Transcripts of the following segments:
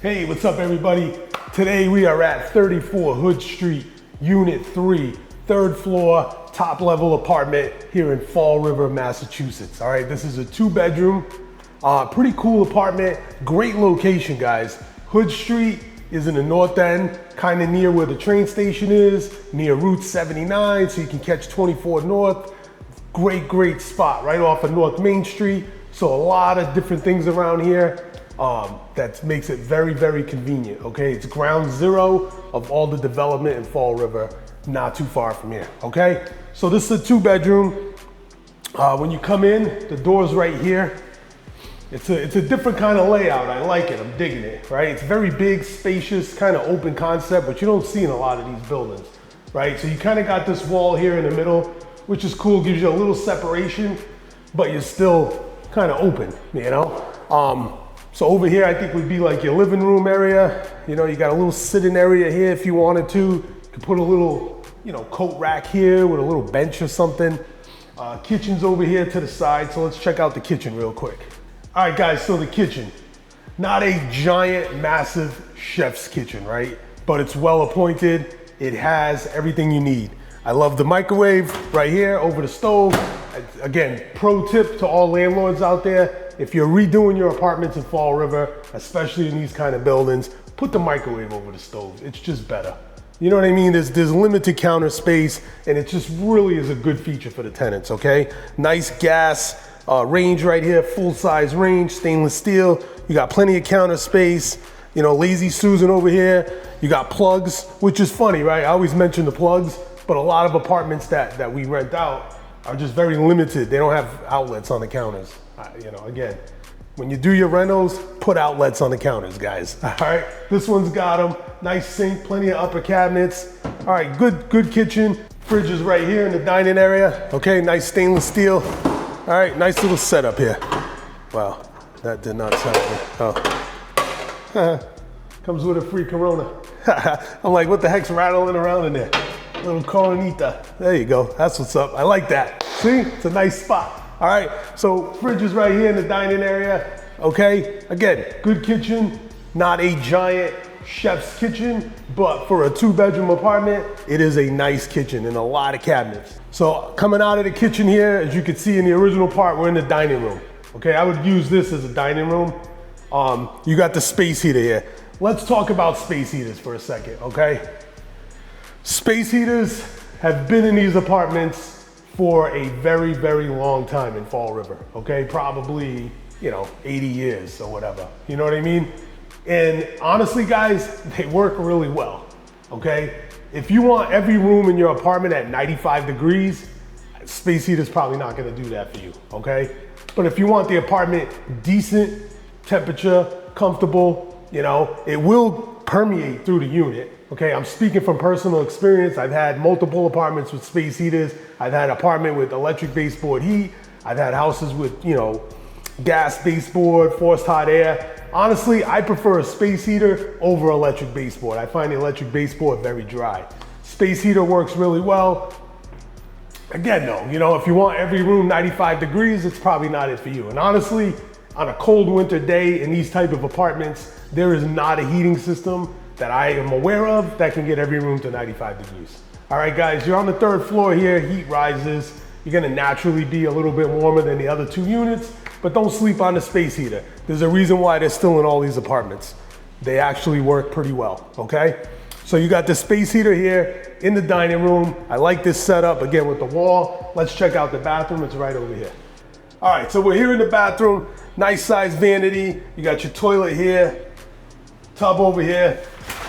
Hey, what's up everybody? Today we are at 34 Hood Street, Unit 3, third floor, top level apartment here in Fall River, Massachusetts. All right, this is a 2-bedroom, pretty cool apartment, great location guys. Hood Street is in the north end, kind of near where the train station is, near Route 79, so you can catch 24 North. Great spot right off of North Main Street. So a lot of different things around here. That makes it very convenient, okay? It's ground zero of all the development in Fall River, not too far from here, okay? So this is a 2-bedroom. When you come in, the door's right here. It's a different kind of layout. I like it, I'm digging it, right? It's very big, spacious, kind of open concept, but you don't see in a lot of these buildings, right? So you kind of got this wall here in the middle, which is cool, gives you a little separation, but you're still kind of open, you know? So over here, I think would be like your living room area. You know, you got a little sitting area here if you wanted to. You could put a little, you know, coat rack here with a little bench or something. Kitchen's over here to the side. So let's check out the kitchen real quick. All right, guys, so the kitchen. Not a giant, massive chef's kitchen, right? But it's well appointed. It has everything you need. I love the microwave right here over the stove. Again, pro tip to all landlords out there. If you're redoing your apartments in Fall River, especially in these kind of buildings, put the microwave over the stove. It's just better. You know what I mean? There's limited counter space, and it just really is a good feature for the tenants, okay? Nice gas range right here, full-size range, stainless steel. You got plenty of counter space. You know, Lazy Susan over here. You got plugs, which is funny, right? I always mention the plugs, but a lot of apartments that we rent out are just very limited. They don't have outlets on the counters. You know, again, when you do your rentals, put outlets on the counters, guys. All right, this one's got them. Nice sink, plenty of upper cabinets. All right, good kitchen. Fridge is right here in the dining area. Okay, nice stainless steel. All right, nice little setup here. Wow, that did not sound good. Oh. Comes with a free Corona. I'm like, what the heck's rattling around in there? Little Coronita. There you go. That's what's up. I like that. See, it's a nice spot. All right, so fridge is right here in the dining area. Okay, again, good kitchen, not a giant chef's kitchen, but for a 2-bedroom apartment, it is a nice kitchen and a lot of cabinets. So coming out of the kitchen here, as you can see in the original part, we're in the dining room. Okay, I would use this as a dining room. You got the space heater here. Let's talk about space heaters for a second, okay? Space heaters have been in these apartments for a very long time in Fall River, okay? Probably, you know, 80 years or whatever, you know what I mean? And honestly, guys, they work really well, okay? If you want every room in your apartment at 95 degrees, space heater's probably not gonna do that for you, okay? But if you want the apartment decent temperature, comfortable, you know, it will permeate through the unit. Okay, I'm speaking from personal experience. I've had multiple apartments with space heaters. I've had an apartment with electric baseboard heat. I've had houses with, you know, gas baseboard, forced hot air. Honestly, I prefer a space heater over electric baseboard. I find the electric baseboard very dry. Space heater works really well. Again though, you know, if you want every room 95 degrees, it's probably not it for you. And honestly, on a cold winter day in these type of apartments, there is not a heating system that I am aware of that can get every room to 95 degrees. All right, guys, you're on the 3rd floor here, heat rises. You're gonna naturally be a little bit warmer than the other 2 units, but don't sleep on the space heater. There's a reason why they're still in all these apartments. They actually work pretty well, okay? So you got the space heater here in the dining room. I like this setup, again, with the wall. Let's check out the bathroom, it's right over here. All right, so we're here in the bathroom, nice size vanity. You got your toilet here, tub over here.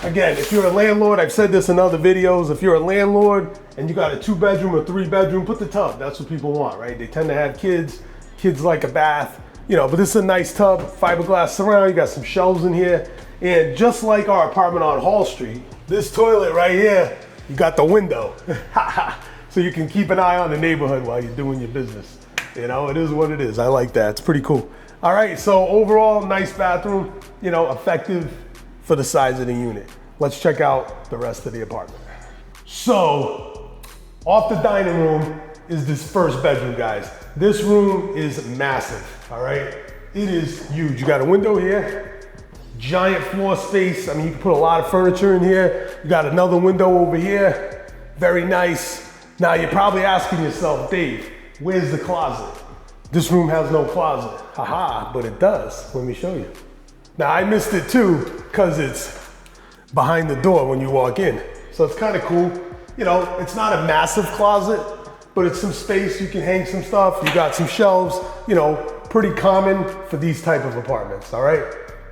Again, if you're a landlord, I've said this in other videos, if you're a landlord and you got a 2-bedroom or 3-bedroom, put the tub. That's what people want, right? They tend to have kids. Kids like a bath, you know, but this is a nice tub, fiberglass surround. You got some shelves in here. And just like our apartment on Hall Street, this toilet right here, you got the window. So you can keep an eye on the neighborhood while you're doing your business. You know, it is what it is. I like that. It's pretty cool. All right, so overall, nice bathroom, you know, effective for the size of the unit. Let's check out the rest of the apartment. So, off the dining room is this 1st bedroom, guys. This room is massive, all right? It is huge. You got a window here, Giant floor space. I mean, you can put a lot of furniture in here. You got another window over here. Very nice. Now you're probably asking yourself, Dave, where's the closet? This room has no closet. Haha, but it does. Let me show you. Now I missed it too, because it's behind the door when you walk in. So it's kind of cool. You know, it's not a massive closet, but it's some space. You can hang some stuff. You got some shelves, you know, pretty common for these type of apartments, all right?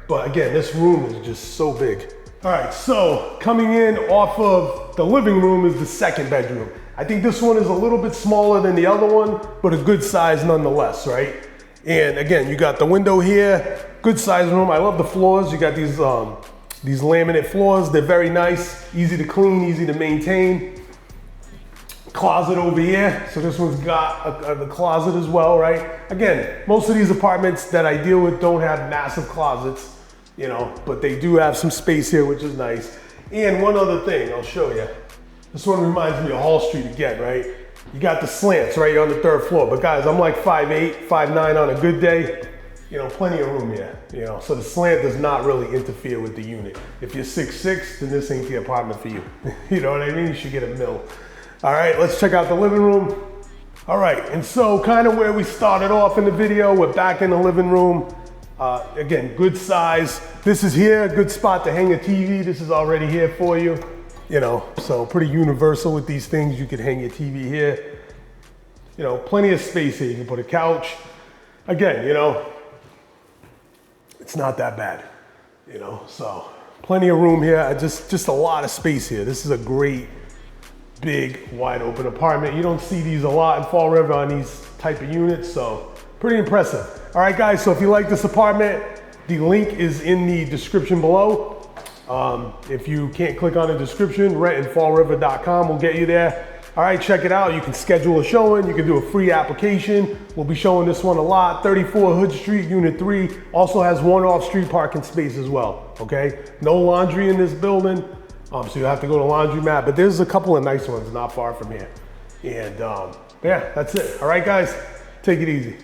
But again, this room is just so big. All right, so coming in off of the living room is the second bedroom. I think this one is a little bit smaller than the other one, but a good size nonetheless, right? And again, you got the window here, good size room. I love the floors. You got these laminate floors. They're very nice, easy to clean, easy to maintain. Closet over here. So this one's got a closet as well, right? Again, most of these apartments that I deal with don't have massive closets, you know, but they do have some space here, which is nice. And one other thing, I'll show you. This one reminds me of Hall Street again, right? You got the slants, right? You're on the third floor. But guys, I'm like 5'8", 5'9" on a good day. You know, plenty of room here, you know. So the slant does not really interfere with the unit. If you're 6'6", then this ain't the apartment for you. You know what I mean? You should get a mill. All right, let's check out the living room. All right, and so kind of where we started off in the video, we're back in the living room. Again, good size. This is here, a good spot to hang a TV. This is already here for you. You know, so pretty universal with these things. You could hang your TV here. You know, plenty of space here. You can put a couch. Again, you know, it's not that bad, you know, so plenty of room here. Just a lot of space here. This is a great, big, wide open apartment. You don't see these a lot in Fall River on these type of units, so pretty impressive. All right, guys, so if you like this apartment, the link is in the description below. If you can't click on the description, rentinfallriver.com will get you there. All right, check it out. You can schedule a showing. You can do a free application. We'll be showing this one a lot. 34 Hood Street, Unit 3. Also has one off-street parking space as well, okay? No laundry in this building, so you have to go to laundromat, but there's a couple of nice ones not far from here. And yeah, that's it. All right, guys, take it easy.